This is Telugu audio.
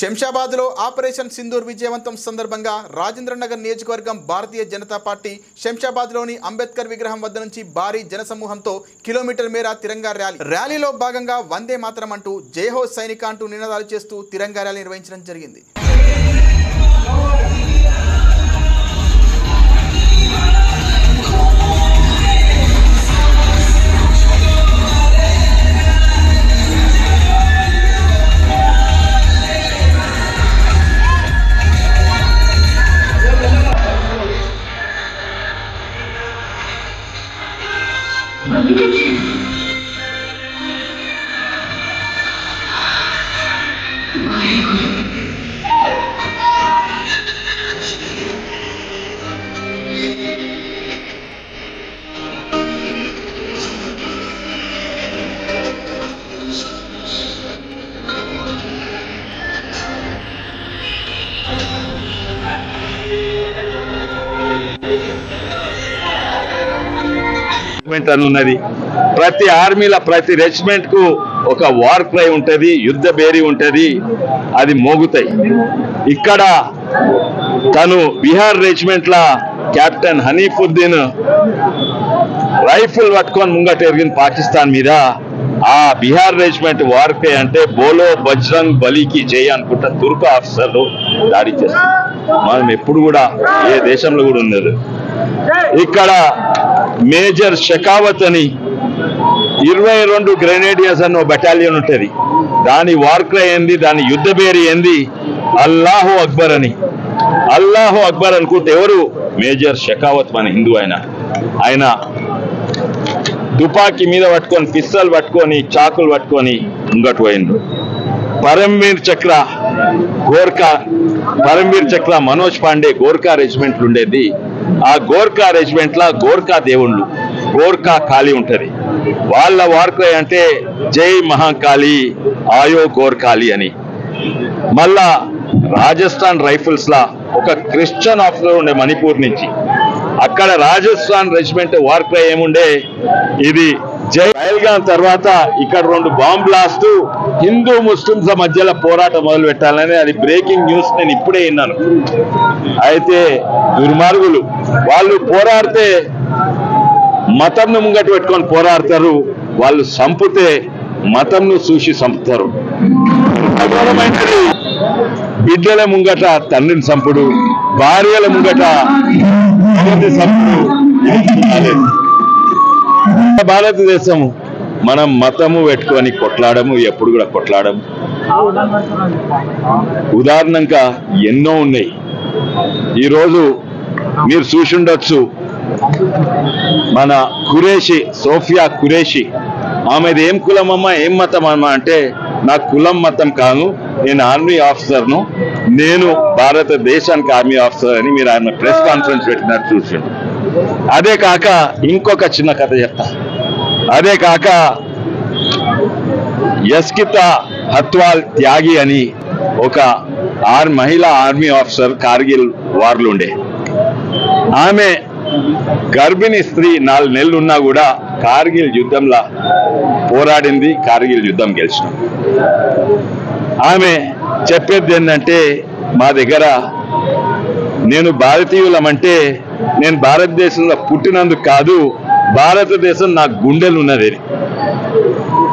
శంషాబాద్లో ఆపరేషన్ సింధూర్ విజయవంతం సందర్భంగా రాజేంద్రనగర్ నియోజకవర్గం భారతీయ జనతా పార్టీ శంషాబాద్లోని అంబేద్కర్ విగ్రహం వద్ద నుంచి భారీ జనసమూహంతో కిలోమీటర్ మేర తిరంగా ర్యాలీలో భాగంగా వందే మాతరం అంటూ జై హో సైనిక అంటూ నినాదాలు చేస్తూ తిరంగా ర్యాలీ నిర్వహించడం జరిగింది. ఉన్నది ప్రతి ఆర్మీల ప్రతి రెజిమెంట్ కు ఒక వార్ క్రై ఉంటది, యుద్ధ బేరీ ఉంటది, అది మోగుతాయి. ఇక్కడ తను బిహార్ రెజిమెంట్ లా కెప్టెన్ హనీఫుద్దీన్ రైఫిల్ పట్టుకొని ముంగట ఎరిగిన పాకిస్తాన్ మీద ఆ బిహార్ రెజిమెంట్ వార్ క్రై అంటే బోలో బజరంగ్ బలికి జై అనుకుంటా తుర్క్ ఆఫీసర్లు దాడి చేస్తారు. మనం ఎప్పుడు కూడా ఏ దేశంలో కూడా ఉన్నది. ఇక్కడ మేజర్ షెకావత్ అని 22 గ్రెనేడియర్స్ అన్న బెటాలియన్ ఉంటుంది. దాని వార్ క్రై ఏంది, దాని యుద్ధ బేరీ ఏంది, అల్లాహు అక్బర్ అని. అల్లాహు అక్బర్ అనుకుంటే ఎవరు? మేజర్ షెకావత్ మన హిందూ ఆయన తుపాకీ మీద పట్టుకొని పిస్తల్ పట్టుకొని చాకులు పట్టుకొని ముంగటు పోయిండు. పరమ్వీర్ చక్ర మనోజ్ పాండే గోర్ఖా రెజిమెంట్లు ఉండేది. ఆ గోర్ఖా రెజిమెంట్ లా గోర్ఖా దేవుళ్ళు గోర్ఖా కాళీ ఉంటది. వాళ్ళ వార్క్రై అంటే జై మహాకాళి ఆయో గోర్ఖాలి అని. మళ్ళా రాజస్థాన్ రైఫిల్స్ లా ఒక క్రిస్టియన్ ఆఫీసర్ ఉండే మణిపూర్ నుంచి, అక్కడ రాజస్థాన్ రెజిమెంట్ వార్క్రై ఏముండే, ఇది జై పహల్గాం. తర్వాత ఇక్కడ 2 బాంబ్ బ్లాస్ట్, హిందూ ముస్లింల మధ్యలో పోరాటం మొదలు పెట్టాలని, అది బ్రేకింగ్ న్యూస్ నేను ఇప్పుడే విన్నాను. అయితే దుర్మార్గులు వాళ్ళు పోరాడితే మతంను ముంగట పెట్టుకొని పోరాడతారు, వాళ్ళు సంపుతే మతంను చూసి సంపుతారు. బిడ్డల ముంగట తండ్రిని సంపుడు, భార్యల ముంగట సంపుడు. భారతదేశం మనం మతము పెట్టుకొని కొట్లాడము, ఎప్పుడు కూడా కొట్లాడము. ఉదాహరణంగా ఎన్నో ఉన్నాయి. ఈరోజు మీరు చూసి ఉండొచ్చు, మన ఖురేషి సోఫియా ఖురేషి, ఆమెది ఏం కులం అమ్మా, ఏం మతం అమ్మా అంటే, నా కులం మతం కాను, నేను ఆర్మీ ఆఫీసర్ను, నేను భారతదేశానికి ఆర్మీ ఆఫీసర్ అని మీరు ఆయన ప్రెస్ కాన్ఫరెన్స్ పెట్టినట్టు చూసిండు. అదే కాక ఇంకొక చిన్న కథ చెప్తా. అదే కాక యస్కితా హత్వాల్ త్యాగి అని ఒక మహిళా ఆర్మీ ఆఫీసర్ కార్గిల్ వార్లు ఉండే. ఆమె గర్భిణీ స్త్రీ 4 నెలలు ఉన్నా కూడా కార్గిల్ యుద్ధంలో పోరాడింది, కార్గిల్ యుద్ధం గెలిచిన. ఆమె చెప్పేది ఏంటంటే, మా దగ్గర నేను భారతీయులమంటే నేను భారతదేశంలో పుట్టినందుకు కాదు, భారతదేశం నా గుండెలు ఉన్నది.